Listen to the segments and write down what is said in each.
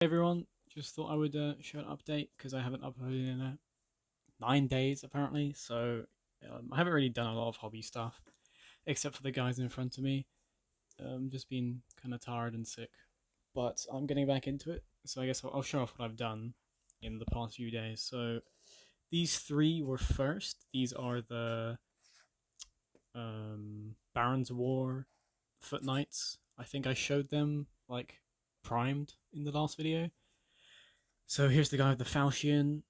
Hey everyone, just thought I would show an update because I haven't uploaded in 9 days apparently. So I haven't really done a lot of hobby stuff except for the guys in front of me. Just been kind of tired and sick, but I'm getting back into it. So I guess I'll show off what I've done in the past few days. So these three were first. These are the Baron's War Foot Knights. I think I showed them like primed in the last video. So here's the guy with the falchion.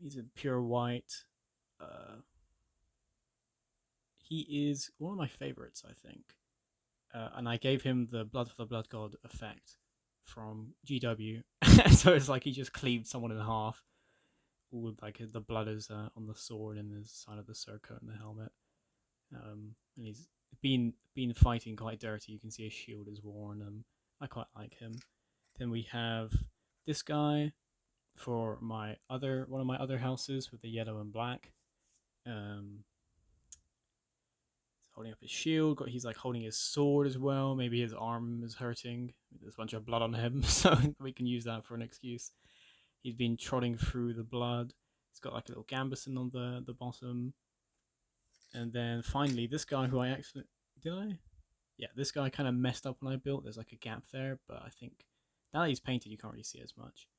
He's a pure white. Uh, he is one of my favorites, I think. And I gave him the Blood for the Blood God effect from GW. So it's like he just cleaved someone in half. With like the blood is on the sword and the side of the surcoat and the helmet. And he's been fighting quite dirty. You can see his shield is worn. I quite like him. Then we have this guy for my other one of my other houses with the yellow and black. He's holding up his shield. He's like holding his sword as well. Maybe his arm is hurting. There's a bunch of blood on him, so we can use that for an excuse. He's been trotting through the blood. He's got like a little gambeson on the bottom. And then finally, this guy who I actually did I? Yeah, this guy kind of messed up when I built. There's like a gap there, but I think now that he's painted, you can't really see as much.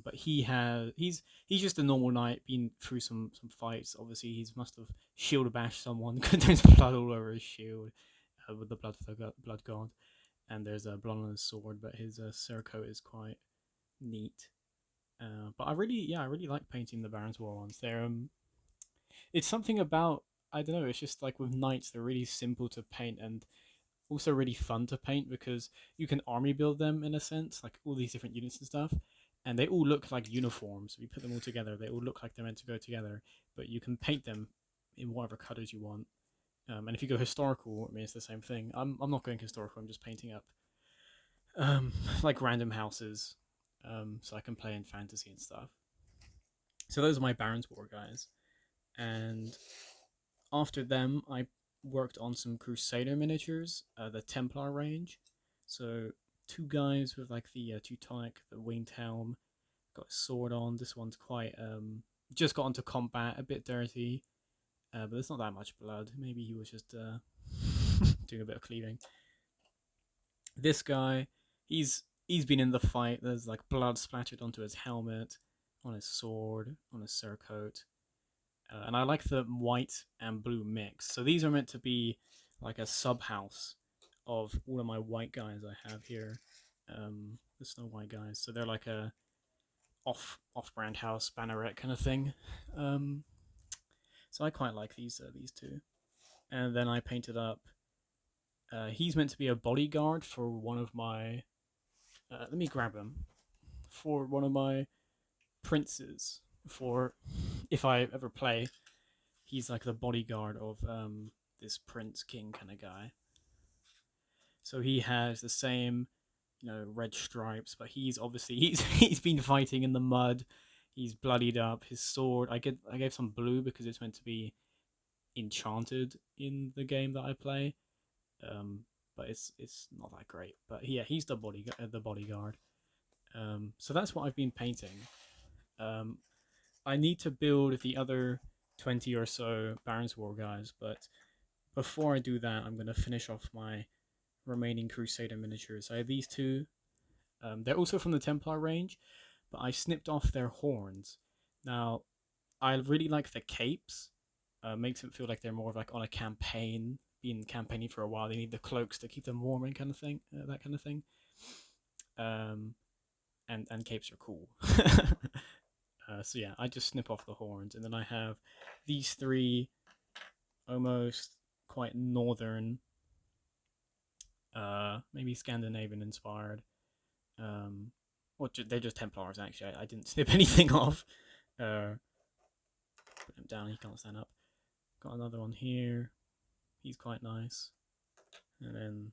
But he's just a normal knight, been through some fights. Obviously, he must have shield bashed someone because there's blood all over his shield with the blood god, and there's a blood on his sword. But his surcoat is quite neat. But I really like painting the Baron's War ones. It's something about I don't know. It's just like with knights, they're really simple to paint and also really fun to paint because you can army build them in a sense, like all these different units and stuff, and they all look like uniforms. If you put them all together, they all look like they're meant to go together, but you can paint them in whatever colors you want. And if you go historical, I mean, it's the same thing. I'm not going historical. I'm just painting up um, like random houses, so I can play in fantasy and stuff. So those are my Barons War guys, and after them, I worked on some Crusader miniatures, the Templar range. So two guys with like the Teutonic, the winged helm, got a sword on. This one's quite just got into combat, a bit dirty, but there's not that much blood. Maybe he was just doing a bit of cleaving. This guy, he's been in the fight. There's like blood splattered onto his helmet, on his sword, on his surcoat. And I like the white and blue mix. So these are meant to be like a sub house of all of my white guys I have here. The Snow White guys. So they're like a off brand house banneret kind of thing. Um, so I quite like these two. And then I painted up. He's meant to be a bodyguard for one of my. Let me grab him for one of my princes. For if I ever play, he's like the bodyguard of this prince king kind of guy. So he has the same, red stripes, but he's obviously he's been fighting in the mud. He's bloodied up. His sword. I gave some blue because it's meant to be enchanted in the game that I play. But it's not that great. But yeah, he's the bodyguard. So that's what I've been painting. Um, I need to build the other 20 or so Barons War guys, but before I do that, I'm going to finish off my remaining Crusader miniatures. I have these two. They're also from the Templar range, but I snipped off their horns. Now, I really like the capes. Makes it feel like they're more of like on a campaign, been campaigning for a while. They need the cloaks to keep them warm and kind of thing, that kind of thing. Um, and capes are cool. So yeah, I just snip off the horns, and then I have these three almost quite northern, maybe Scandinavian inspired. Or they're just Templars actually. I didn't snip anything off. Put him down. He can't stand up. Got another one here. He's quite nice, and then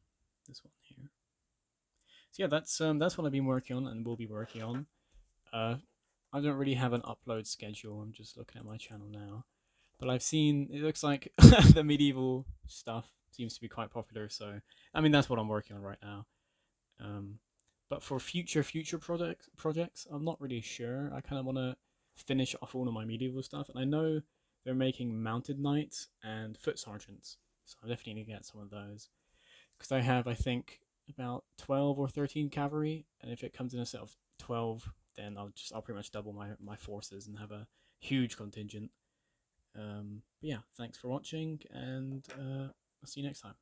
this one here. So yeah, that's what I've been working on and will be working on. I don't really have an upload schedule. I'm just looking at my channel now, but I've seen it looks like the medieval stuff seems to be quite popular. So I mean that's what I'm working on right now. Um, But for future projects, I'm not really sure. I kind of want to finish off all of my medieval stuff, and I know they're making mounted knights and foot sergeants, so I definitely need to get some of those because I have, I think, about 12 or 13 cavalry, and if it comes in a set of 12, then I'll pretty much double my forces and have a huge contingent. But yeah, thanks for watching, and I'll see you next time.